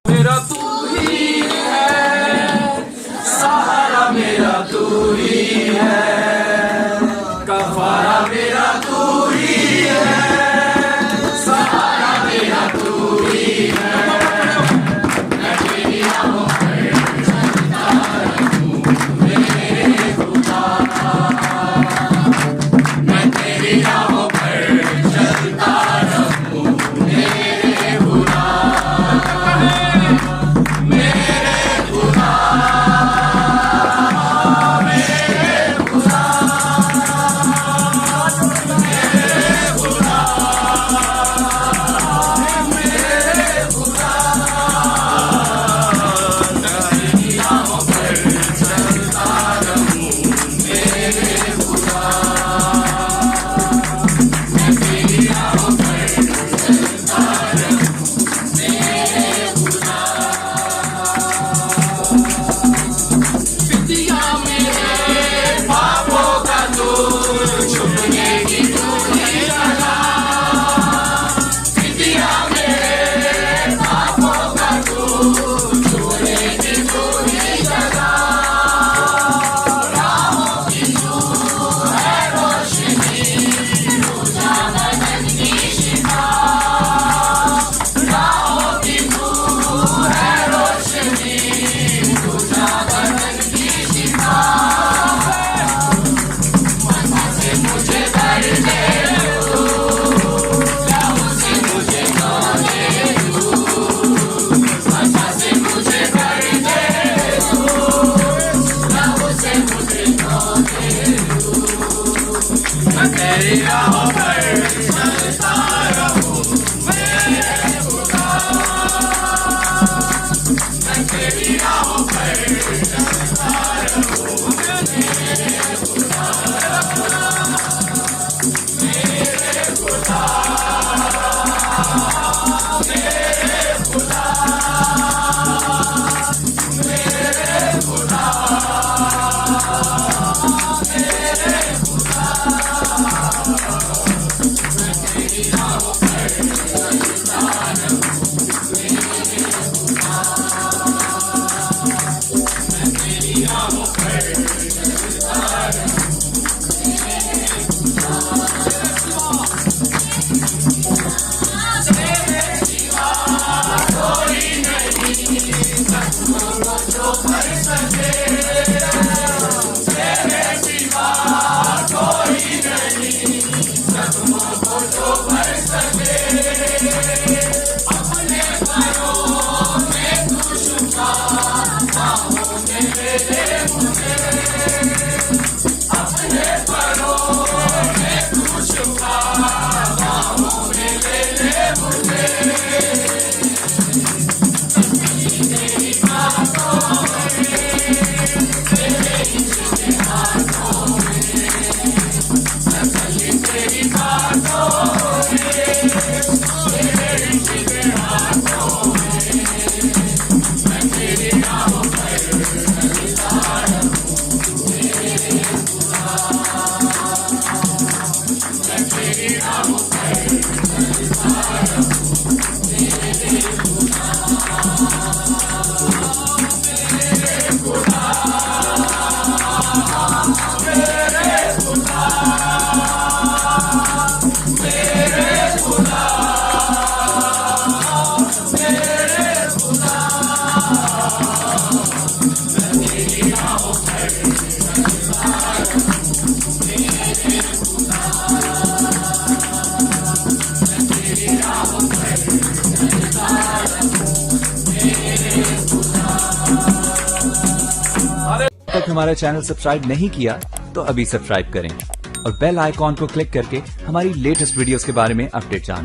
मेरा तू ही है, सहारा मेरा तू ही है, कफारा मेरा तू ही है, सहारा मेरा तू ही है। मैं तेरी राहों पर चलता रहूं मेरे खुदा, मैं तेरी राहों पर चलता रहूं मेरे खुदा। तेरी राहों पर चलता रहूं मेरे खुदा, मैं तेरी राहों पर चलता रहूं मेरे खुदा, मेरे खुदा, मेरे खुदा, मेरे खुदा, मेरे खुदा। तक हमारा चैनल सब्सक्राइब नहीं किया तो अभी सब्सक्राइब करें और बेल आइकॉन को क्लिक करके हमारी लेटेस्ट वीडियोस के बारे में अपडेट जानें।